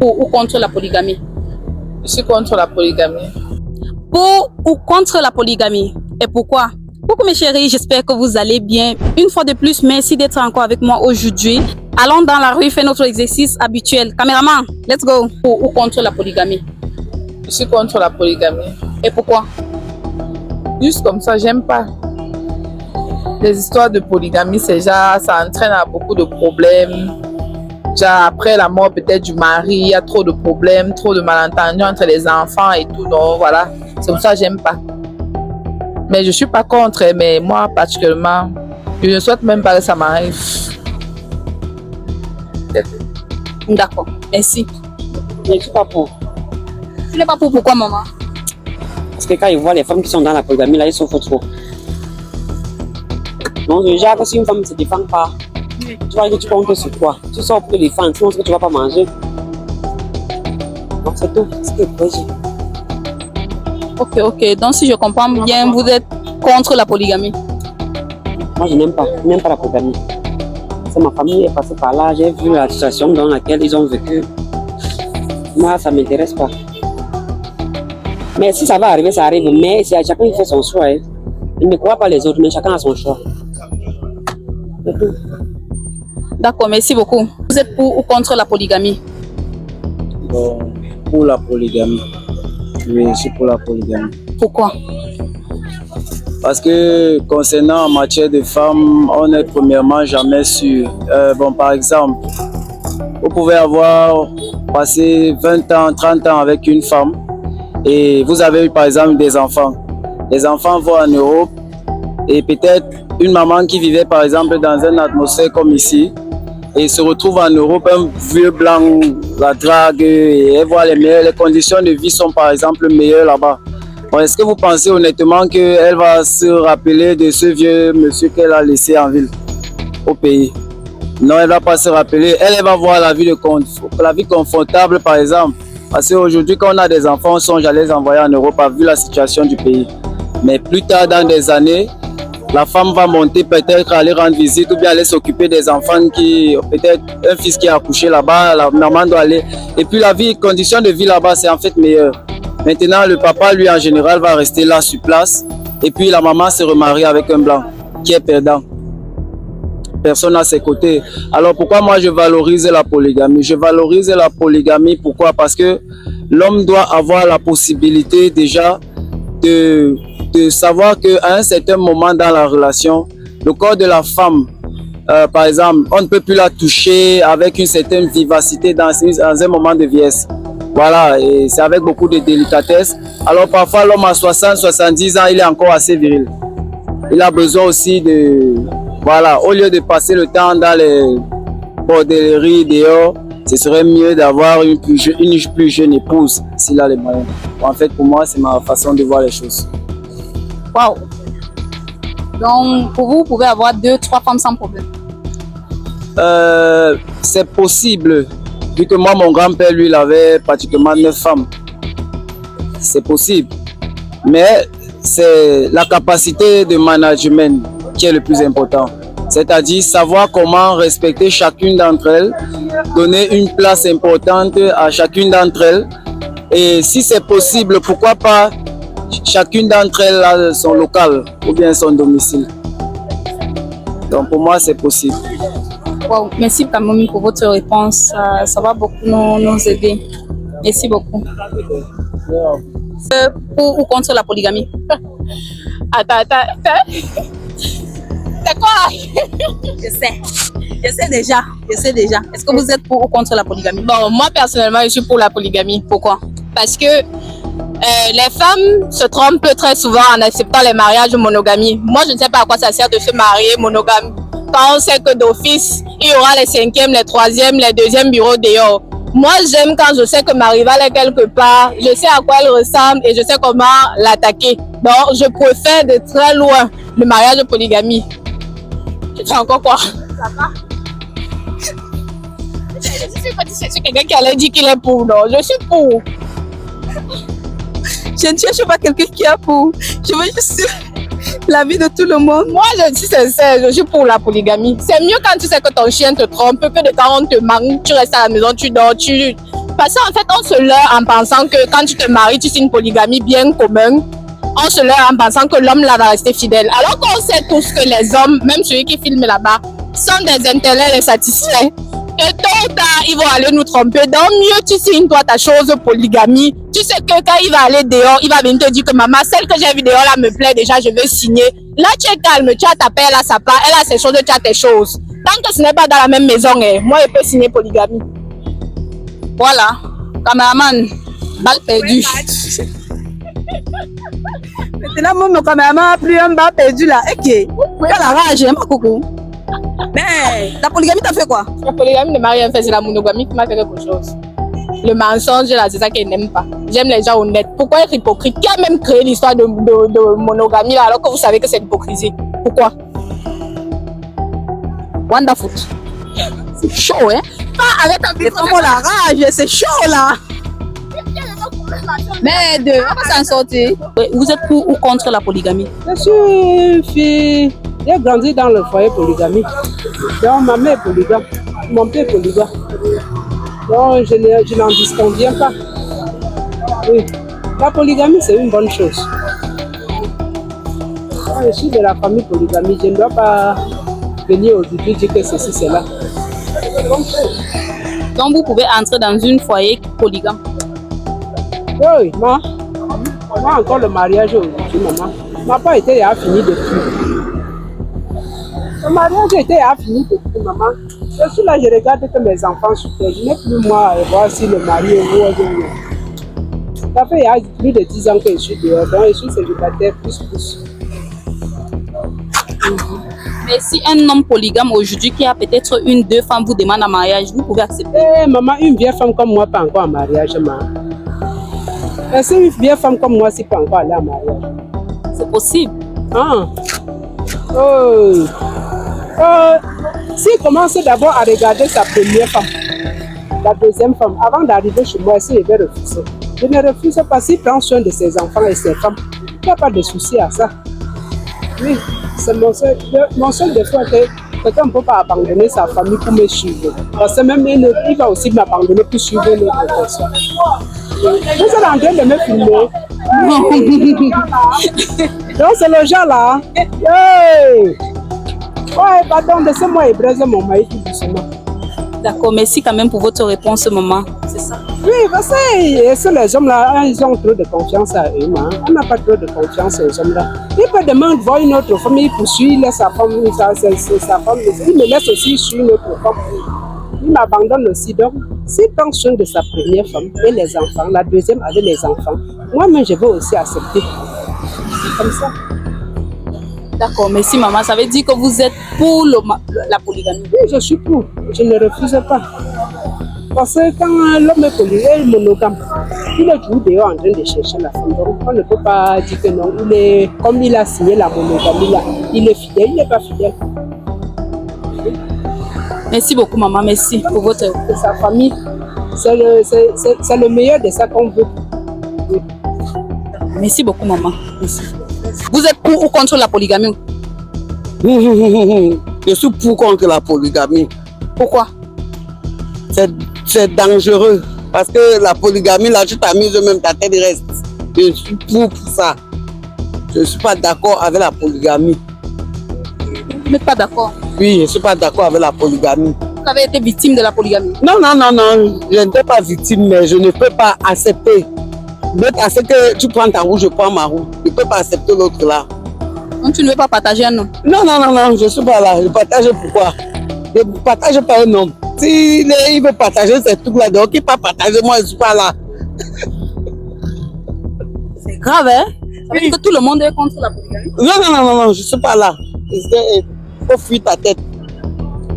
Pour ou contre la polygamie? Je suis contre la polygamie. Pour ou contre la polygamie? Et pourquoi? Coucou mes chéris, j'espère que vous allez bien. Une fois de plus, merci d'être encore avec moi aujourd'hui. Allons dans la rue faire notre exercice habituel. Caméraman, let's go. Pour ou contre la polygamie? Je suis contre la polygamie. Et pourquoi? Juste comme ça, j'aime pas. Les histoires de polygamie, ça entraîne à beaucoup de problèmes. Déjà, après la mort peut-être du mari, il y a trop de problèmes, trop de malentendus entre les enfants et tout. Donc voilà, c'est pour ça que j'aime pas. Mais je suis pas contre, mais moi particulièrement, je ne souhaite même pas que ça m'arrive. D'accord, merci. Je ne suis pas pour. Tu n'es pas pour pourquoi, maman? Parce que quand ils voient les femmes qui sont dans la polygamie, là, ils souffrent trop. Donc déjà, que si une femme ne se défend pas, tu vois que tu comptes sur quoi? Tu sors pour te défendre, sinon que tu ne vas pas manger. Donc c'est tout. C'est ce que je dis. Ok. Donc si je comprends bien, vous êtes contre la polygamie? Moi, je n'aime pas. Je n'aime pas la polygamie. C'est ma famille est passée par là. J'ai vu la situation dans laquelle ils ont vécu. Moi, ça ne m'intéresse pas. Mais si ça va arriver, ça arrive. Mais c'est à chacun qui fait son choix. Hein. Il ne croit pas les autres, mais chacun a son choix. C'est tout. D'accord, merci beaucoup. Vous êtes pour ou contre la polygamie? Bon, pour la polygamie. Oui, je suis pour la polygamie. Pourquoi? Parce que concernant en matière de femmes, on n'est premièrement jamais sûr. Bon, par exemple, vous pouvez avoir passé 20 ans, 30 ans avec une femme et vous avez eu par exemple des enfants. Les enfants vont en Europe et peut-être une maman qui vivait par exemple dans une atmosphère comme ici et se retrouve en Europe, un vieux blanc la drague et elle voit les conditions de vie sont par exemple meilleures là-bas. Bon, est-ce que vous pensez honnêtement qu'elle va se rappeler de ce vieux monsieur qu'elle a laissé en ville, au pays? Non, elle ne va pas se rappeler. Elle va voir la vie confortable par exemple. Parce qu'aujourd'hui, quand on a des enfants, on songe à les envoyer en Europe, vu la situation du pays. Mais plus tard, dans des années, la femme va monter peut-être aller rendre visite ou bien aller s'occuper des enfants qui, peut-être un fils qui a accouché là-bas, la maman doit aller. Et puis la vie, condition de vie là-bas, c'est en fait meilleur. Maintenant, le papa, lui, en général, va rester là sur place. Et puis la maman se remarie avec un blanc qui est perdant. Personne à ses côtés. Alors pourquoi moi je valorise la polygamie? Je valorise la polygamie, pourquoi? Parce que l'homme doit avoir la possibilité déjà de savoir qu'à un certain moment dans la relation, le corps de la femme, par exemple, on ne peut plus la toucher avec une certaine vivacité dans un moment de vieillesse. Voilà, et c'est avec beaucoup de délicatesse. Alors parfois l'homme à 60, 70 ans, il est encore assez viril. Il a besoin aussi de... Voilà, au lieu de passer le temps dans les bordelleries dehors, ce serait mieux d'avoir une plus jeune épouse s'il a les moyens. En fait, pour moi, c'est ma façon de voir les choses. Waouh! Donc, pour vous pouvez avoir 2, 3 femmes sans problème? C'est possible, vu que moi, mon grand-père, lui, il avait pratiquement 9 femmes. C'est possible. Mais c'est la capacité de management qui est le plus important. C'est-à-dire savoir comment respecter chacune d'entre elles, donner une place importante à chacune d'entre elles. Et si c'est possible, pourquoi pas chacune d'entre elles a son local ou bien son domicile. Donc pour moi, c'est possible. Wow, merci Kamomie pour votre réponse. Ça va beaucoup nous aider. Merci beaucoup. Pour ou contre la polygamie? Attends. C'est quoi? Je sais déjà. Est-ce que vous êtes pour ou contre la polygamie? Bon, moi personnellement, je suis pour la polygamie. Pourquoi? Parce que les femmes se trompent très souvent en acceptant les mariages de monogamie. Moi, je ne sais pas à quoi ça sert de se marier monogame. Quand on sait que d'office, il y aura les 5e, les 3e, les 2e bureaux dehors. Moi, j'aime quand je sais que ma rivale est quelque part, je sais à quoi elle ressemble et je sais comment l'attaquer. Donc, je préfère de très loin le mariage de polygamie. Tu sais encore quoi? Ça va? Je suis quelqu'un qui allait dire qu'il est pour, non? Je suis pour. Je ne cherche pas quelqu'un qui est pour. Je veux juste la vie de tout le monde. Moi, je suis sincère, je suis pour la polygamie. C'est mieux quand tu sais que ton chien te trompe que de quand on te manque, tu restes à la maison, tu dors, Parce qu'en fait, on se leurre en pensant que quand tu te maries, tu signes une polygamie bien commune. On se leurre en pensant que l'homme là va rester fidèle. Alors qu'on sait tous que les hommes, même celui qui filme là-bas, sont des intellets insatisfaits. Et tôt ou tard, ils vont aller nous tromper. Donc, mieux tu signes toi ta chose polygamie. Tu sais que quand il va aller dehors, il va venir te dire que maman, celle que j'ai vue dehors là me plaît déjà, je veux signer. Là, tu es calme, tu as ta paix, elle a sa part, elle a ses choses, tu as tes choses. Tant que ce n'est pas dans la même maison, moi, je peux signer polygamie. Voilà, caméraman, balle perdue. Maintenant, mon caméraman a pris un balle perdu là. Ok, il y a la rage, hein, ma coucou. Mais la polygamie t'a fait quoi? La polygamie ne m'a rien fait, c'est la monogamie qui m'a fait quelque chose. Le mensonge là, c'est ça qu'elle n'aime pas. J'aime les gens honnêtes. Pourquoi être hypocrite? Qui a même créé l'histoire de monogamie là, alors que vous savez que c'est l'hypocrisie? Pourquoi? Wonderful. C'est chaud, hein? Pas avec ta C'est vraiment la rage, c'est chaud là. Mais on va s'en sortir. Vous êtes pour ou contre la polygamie? Je suis fille. J'ai grandi dans le foyer polygamique. Donc ma mère est polygame, mon père est polygame. Donc je n'en disconviens pas. Oui. La polygamie, c'est une bonne chose. Quand je suis de la famille polygamique, je ne dois pas venir au début dire que ceci, c'est là. Donc vous pouvez entrer dans une foyer polygame. Oui, moi encore le mariage aujourd'hui, maman. N'a pas été fini depuis. Le mariage était fini depuis, maman. Je suis là, je regarde que mes enfants souffrent. Je n'ai plus moi à voir si le mari est où. Ça fait il y a plus de 10 ans que je suis dehors, donc je suis célibataire plus. Mais si un homme polygame aujourd'hui qui a peut-être une, deux femmes vous demande en mariage, vous pouvez accepter? Maman, une vieille femme comme moi, pas encore en mariage, maman. Est-ce qu'une vieille femme comme moi, c'est pas encore aller en mariage? C'est possible. Ah. Oh. S'il commence d'abord à regarder sa première femme, la deuxième femme, avant d'arriver chez moi, si je vais refuser. Je ne refuse pas s'il prend soin de ses enfants et ses femmes. Il n'y a pas de souci à ça. Oui, c'est mon seul défaut que quelqu'un ne peut pas abandonner sa famille pour me suivre. Parce que même il va aussi m'abandonner pour suivre l'autre personne. Vous êtes en train de me filmer. Donc c'est le genre là. Hey! Ouais, pardon, laissez-moi ébraiser mon maïs tout doucement. D'accord, merci quand même pour votre réponse, maman. C'est ça? Oui, parce que les hommes là, ils ont trop de confiance à eux. Hein. On n'a pas trop de confiance aux hommes là. Il peut demander voir une autre femme, il poursuit, il laisse sa femme, sa femme, il me laisse aussi sur une autre femme. Il m'abandonne aussi. Donc, s'il prend soin de sa première femme et les enfants, la deuxième avec les enfants, moi-même je veux aussi accepter. Comme ça. D'accord, merci maman. Ça veut dire que vous êtes pour la polygamie? Oui, je suis pour. Je ne refuse pas. Parce que quand l'homme est monogame, il est toujours dehors en train de chercher la femme. Donc, on ne peut pas dire que non. Comme il a signé la monogamie là, il est fidèle, il n'est pas fidèle. Merci beaucoup maman, merci pour votre... De sa famille, c'est le meilleur de ça qu'on veut. Oui. Merci beaucoup maman. Merci. Vous êtes pour ou contre la polygamie? Je suis pour contre la polygamie. Pourquoi? C'est dangereux. Parce que la polygamie, là, tu t'amuses même, ta tête reste. Je suis pour ça. Je ne suis pas d'accord avec la polygamie. Vous n'êtes pas d'accord? Oui, je ne suis pas d'accord avec la polygamie. Vous avez été victime de la polygamie? Non. Je n'étais pas victime, mais je ne peux pas accepter. Parce que tu prends ta roue, je prends ma roue. Je ne peux pas accepter l'autre là. Donc tu ne veux pas partager un homme? Non, je ne suis pas là. Je partage pourquoi? Je ne partage pas un homme. S'il veut partager ces trucs-là, donc il ne peut pas partager, moi je ne suis pas là. C'est grave, hein? Ça veut dire que tout le monde est contre la polygamie? Non, je ne suis pas là. Il faut fuir ta tête.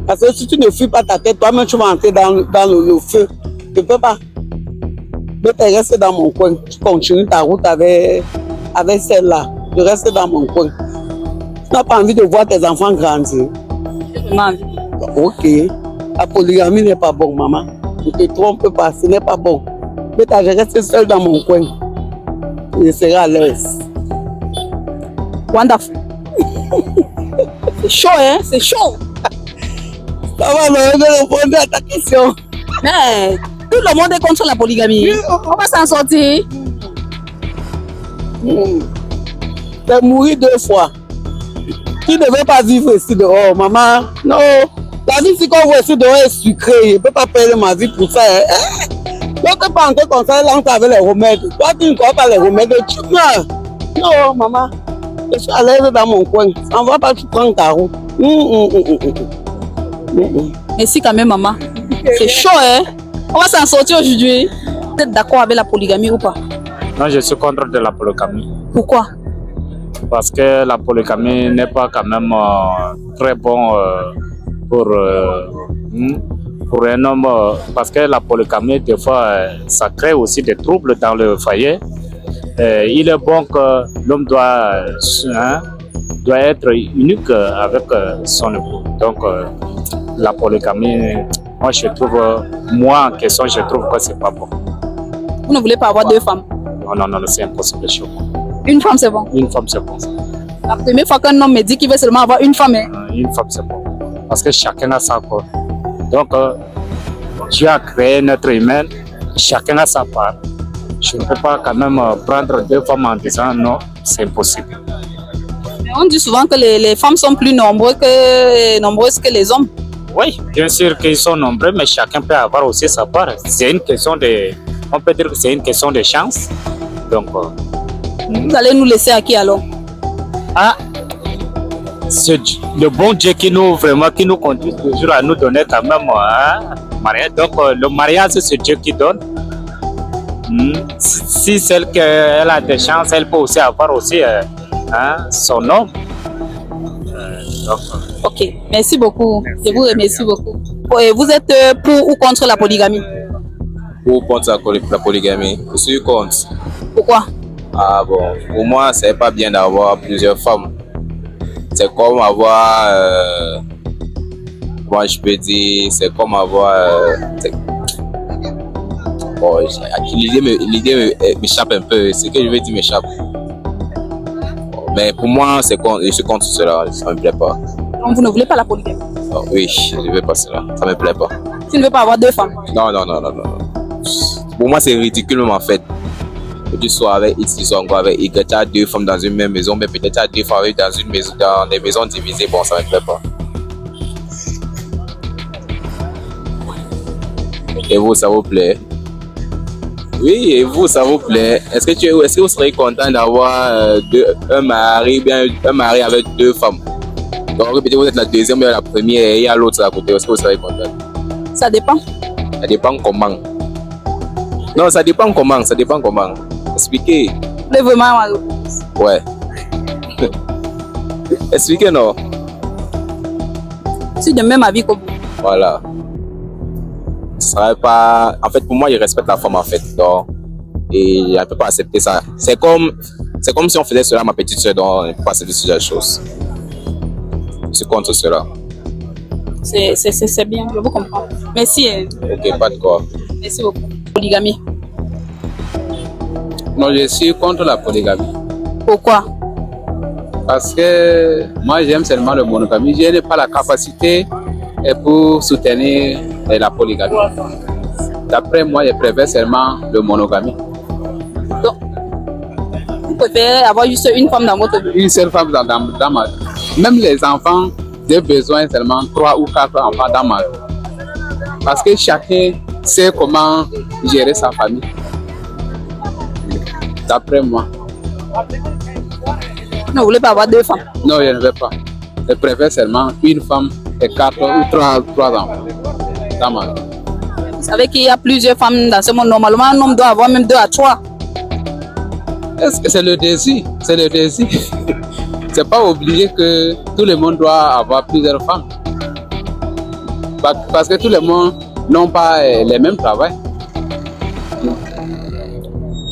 Parce que si tu ne fuis pas ta tête, toi-même tu vas entrer dans le feu. Tu ne peux pas. Je te reste dans mon coin. Tu continues ta route avec celle-là. Je reste dans mon coin. Tu n'as pas envie de voir tes enfants grandir. J'ai envie. Ok. La polygamie n'est pas bon, maman. Ne te trompe pas, ce n'est pas bon. Mais je reste seul dans mon coin. Je serai à l'aise. Wonderful. C'est chaud, hein? C'est chaud. Ça va, je vais répondre à ta question. Mais Tout le monde est contre la polygamie. On va s'en sortir. C'est mourir 2 fois. Tu ne veux pas vivre ici dehors, maman. Non. La vie, si qu'on voit ici dehors est sucrée. Je ne peux pas payer ma vie pour ça. L'autre pas entrer comme ça, là, on avec les remèdes. Toi, tu ne crois pas les remèdes, tu meurs. Non, maman. Je suis à l'aise dans mon coin. On ne va pas tu prendre ta route. Merci quand même, maman. C'est chaud, hein? On va s'en sortir aujourd'hui. Vous êtes d'accord avec la polygamie ou pas? Non, je suis contre de la polygamie. Pourquoi? Parce que la polygamie n'est pas quand même très bon pour un homme. Parce que la polygamie, des fois, ça crée aussi des troubles dans le foyer. Il est bon que l'homme doit être unique avec son époux. Donc, la polygamie, moi, moi, en question, je trouve que c'est pas bon. Vous ne voulez pas avoir 2 femmes? Non, c'est impossible chez moi. Une femme, c'est bon? Une femme, c'est bon. La première fois qu'un homme me dit qu'il veut seulement avoir une femme, hein? Une femme, c'est bon. Parce que chacun a sa part. Donc, Dieu a créé notre humain, chacun a sa part. Je ne peux pas quand même prendre 2 femmes en disant non, c'est impossible. Mais on dit souvent que les femmes sont plus nombreuses que les hommes. Oui, bien sûr qu'ils sont nombreux, mais chacun peut avoir aussi sa part. C'est une question on peut dire que c'est une question de chance. Donc, vous allez nous laisser à qui alors? Ah, c'est le bon Dieu qui nous conduit toujours à nous donner quand même mariage. Donc, le mariage, c'est Dieu qui donne. Si celle qu'elle a des chances, elle peut aussi avoir aussi son homme. Ok, merci beaucoup. Je vous remercie beaucoup. Et vous êtes pour ou contre la polygamie? Pour contre la polygamie, je suis contre. Pourquoi? Ah bon, pour moi, c'est pas bien d'avoir plusieurs femmes. C'est comme avoir, moi je peux dire, c'est comme avoir. Bon, l'idée m'échappe un peu. Ce que je veux dire m'échappe. Mais pour moi, je suis contre cela. Ça me plaît pas. Donc vous ne voulez pas la polygamie? Oh, oui, je ne veux pas cela. Ça me plaît pas. Tu ne veux pas avoir 2 femmes? Non. Pour moi, c'est ridicule en fait. Que tu sois avec X, tu sois encore avec Y, tu as 2 femmes dans une même maison, mais peut-être tu as 2 femmes dans une maison, dans des maisons divisées. Bon, ça ne me plaît pas. Et vous, ça vous plaît? Oui, et vous, ça vous plaît? Est-ce que vous serez content d'avoir un mari avec 2 femmes? Donc, peut-être vous êtes la deuxième, la première, et il y a l'autre à côté. Est-ce que vous serez content? Ça dépend. Ça dépend comment? Non, ça dépend comment. Expliquez. Vous voulez vraiment mal? Ouais. Expliquez, non? Je suis de même avis que vous. Voilà. Ce serait pas... En fait, pour moi, je respecte la femme, en fait. Donc, et je ne peux pas accepter ça. C'est comme si on faisait cela à ma petite soeur, donc je ne peux pas accepter ce genre de choses. Je suis contre cela. C'est bien, je vous comprends. Merci. Ok, pas de quoi. Merci beaucoup. Polygamie. Non, je suis contre la polygamie. Pourquoi? Parce que moi, j'aime seulement le monogamie. Je n'ai pas la capacité pour soutenir la polygamie. D'après moi, je préfère seulement le monogamie. Donc, vous préférez avoir juste une femme dans votre vie? Une seule femme dans ma vie. Même les enfants, j'ai besoin seulement 3 ou 4 enfants dans ma vie. Parce que chacun sait comment gérer sa famille. D'après moi. Vous ne voulez pas avoir 2 femmes? Non, je ne veux pas. Je préfère seulement une femme et 4 ou 3 enfants dans ma vie. Vous savez qu'il y a plusieurs femmes dans ce monde. Normalement, un homme doit avoir même 2 à 3. Est-ce que c'est le désir? C'est le désir. C'est pas obligé que tout le monde doit avoir plusieurs femmes. Parce que tout le monde n'ont pas les mêmes travails.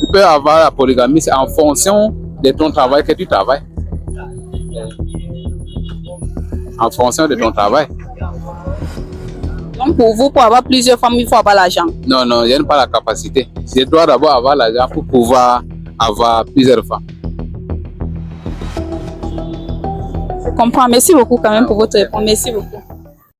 Tu peux avoir la polygamie, c'est en fonction de ton travail que tu travailles. En fonction de ton travail. Donc pour vous, pour avoir plusieurs femmes, il faut avoir l'argent? Non, je n'ai pas la capacité. Je dois d'abord avoir l'argent pour pouvoir avoir plusieurs femmes. Je comprends. Merci beaucoup quand même pour votre réponse. Merci beaucoup.